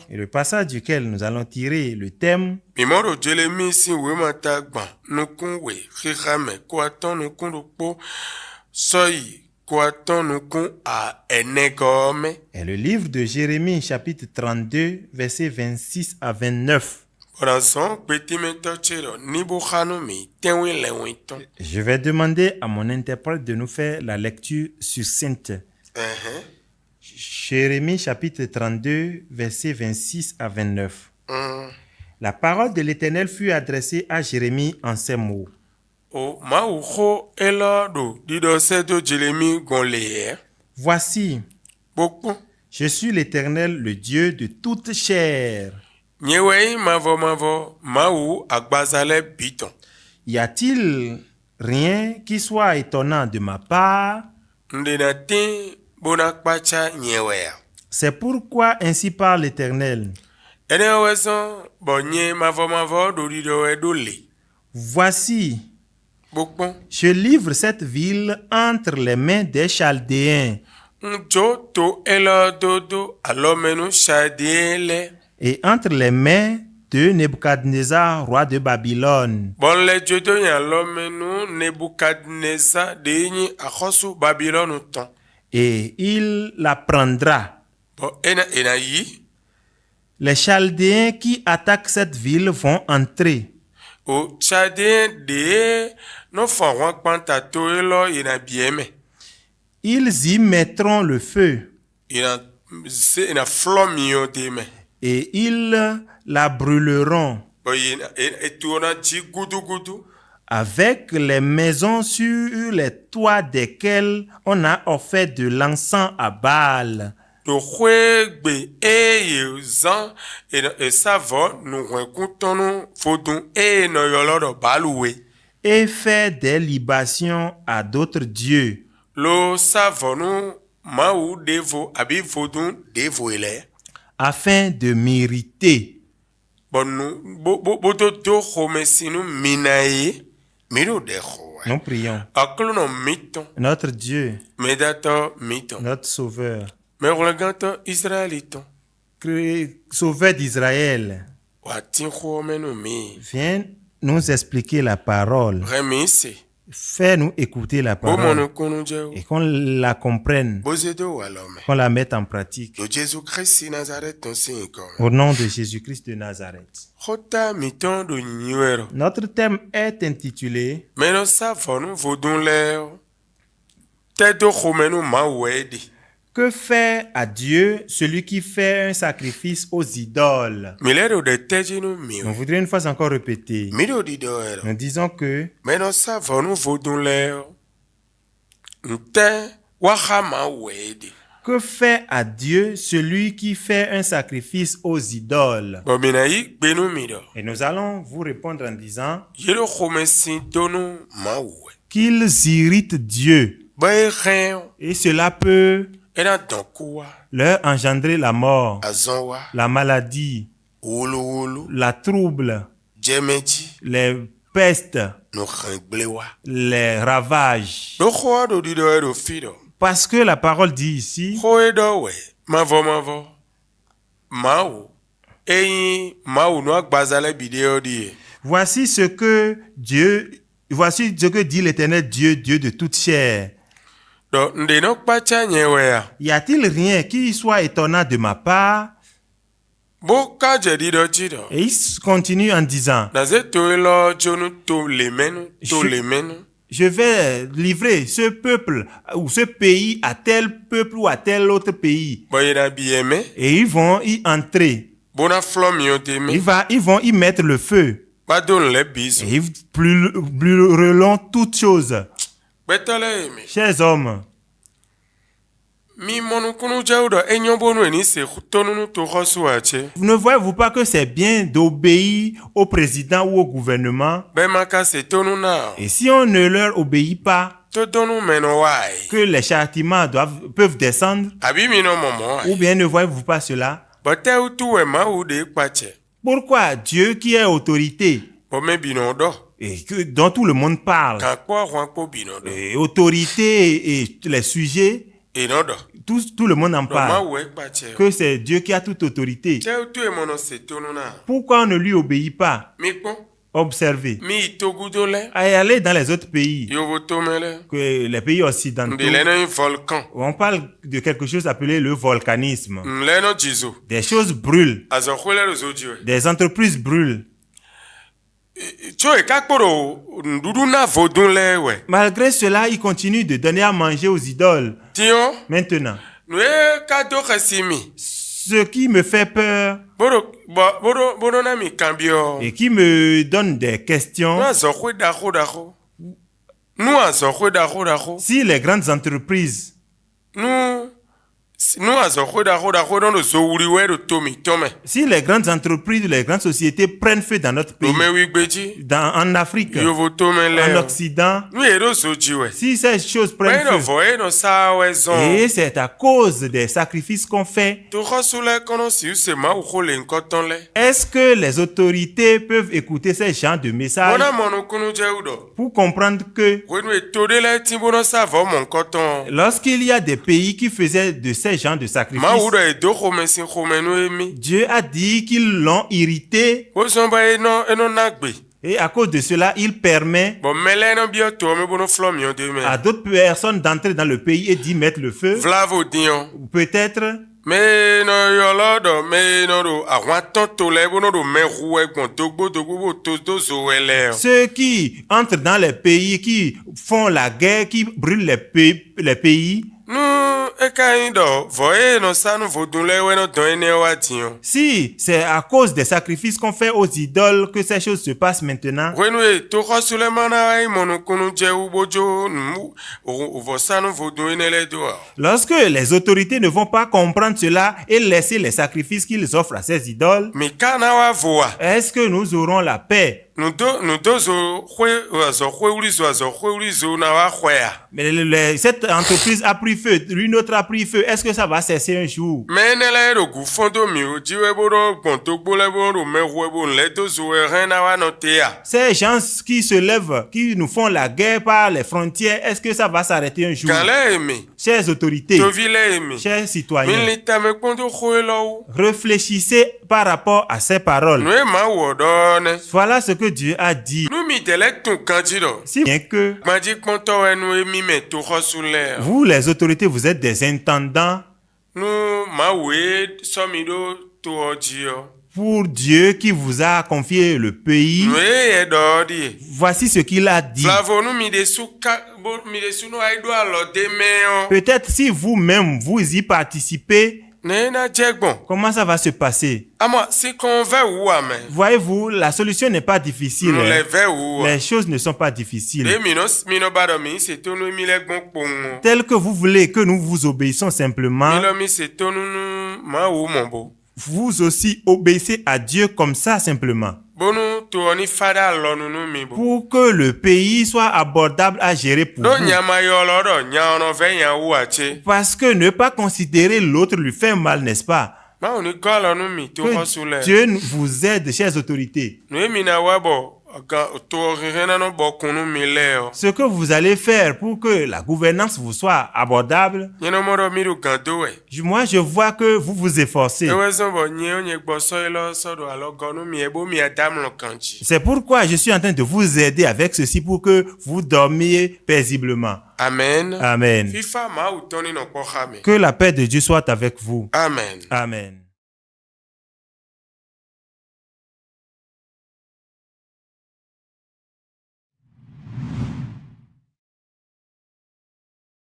Et le passage duquel nous allons tirer le thème, est le livre de Jérémie, chapitre 32, versets 26 à 29. Je vais demander à mon interprète de nous faire la lecture succincte. Jérémie, chapitre 32, versets 26 à 29. La parole de l'Éternel fut adressée à Jérémie en ces mots. Voici, je suis l'Éternel, le Dieu de toute chair. Y a-t-il rien qui soit étonnant de ma part? C'est pourquoi ainsi parle l'Éternel. Voici, je livre cette ville entre les mains des Chaldéens et entre les mains de Nebuchadnezzar, roi de Babylone. Et il la prendra. Les Chaldéens qui attaquent cette ville vont entrer. Ils y mettront le feu. Et ils la brûleront. Avec les maisons sur les toits desquelles on a offert de l'encens à Baal. Et faire des libations à d'autres dieux. Afin de mériter. Nous prions. Notre Dieu, notre Sauveur, Sauveur d'Israël, viens nous expliquer la parole. Fais-nous écouter la parole et qu'on la comprenne, qu'on la mette en pratique. Au nom de Jésus-Christ de Nazareth. Notre thème est intitulé Que fait à Dieu celui qui fait un sacrifice aux idoles? Nous voudrions une fois encore répéter. Nous disons que que fait à Dieu celui qui fait un sacrifice aux idoles? Et nous allons vous répondre en disant qu'ils irritent Dieu. Et cela peut leur engendrer la mort, la maladie, la trouble, les pestes, les ravages. Parce que la parole dit ici voici ce que dit l'Éternel Dieu, Dieu de toute chair. Y a-t-il rien qui soit étonnant de ma part? Et il continue en disant je vais livrer ce peuple ou ce pays à tel peuple ou à tel autre pays. Et ils vont y entrer. Ils vont y mettre le feu. Et ils brûleront toutes choses. Chers hommes, ne voyez-vous pas que c'est bien d'obéir au président ou au gouvernement? Et si on ne leur obéit pas, que les châtiments peuvent descendre? Ou bien ne voyez-vous pas cela? Pourquoi Dieu qui est autorité et dont tout le monde parle, et autorité et les sujets, Tout le monde en parle, que c'est Dieu qui a toute autorité. Pourquoi on ne lui obéit pas? Observez. Allez dans les autres pays, que les pays occidentaux, on parle de quelque chose appelé le volcanisme. Des choses brûlent, des entreprises brûlent. Malgré cela, ils continuent de donner à manger aux idoles. Maintenant, ce qui me fait peur et qui me donne des questions, si les grandes entreprises si les grandes entreprises, les grandes sociétés prennent feu dans notre pays, en Afrique, en Occident, si ces choses prennent feu, et c'est à cause des sacrifices qu'on fait, est-ce que les autorités peuvent écouter ces genres de messages pour comprendre que lorsqu'il y a des pays qui faisaient de ces gens de sacrifices, Dieu a dit qu'ils l'ont irrité, et à cause de cela, il permet à d'autres personnes d'entrer dans le pays et d'y mettre le feu. Peut-être ceux qui entrent dans les pays, qui font la guerre, qui brûlent les pays, si c'est à cause des sacrifices qu'on fait aux idoles que ces choses se passent maintenant, lorsque les autorités ne vont pas comprendre cela et laisser les sacrifices qu'ils offrent à ces idoles, est-ce que nous aurons la paix? Mais cette entreprise a pris feu, une autre a pris feu. Est-ce que ça va cesser un jour? Ces gens qui se lèvent, qui nous font la guerre par les frontières, est-ce que ça va s'arrêter un jour? Chères autorités, chers citoyens, réfléchissez par rapport à ces paroles. Voilà ce que Dieu a dit. Si bien que vous, les autorités, vous êtes des intendants pour Dieu qui vous a confié le pays. Voici ce qu'il a dit. Peut-être si vous-même vous y participez, comment ça va se passer? Voyez-vous, la solution n'est pas difficile. Les choses ne sont pas difficiles. Tel que vous voulez que nous vous obéissons simplement, vous aussi obéissez à Dieu comme ça simplement, pour que le pays soit abordable à gérer pour vous. Parce que ne pas considérer l'autre lui fait mal, n'est-ce pas? Que Dieu vous aide, chères autorités. Ce que vous allez faire pour que la gouvernance vous soit abordable, moi je vois que vous vous efforcez. C'est pourquoi je suis en train de vous aider avec ceci pour que vous dormiez paisiblement. Amen. Amen. Que la paix de Dieu soit avec vous. Amen. Amen.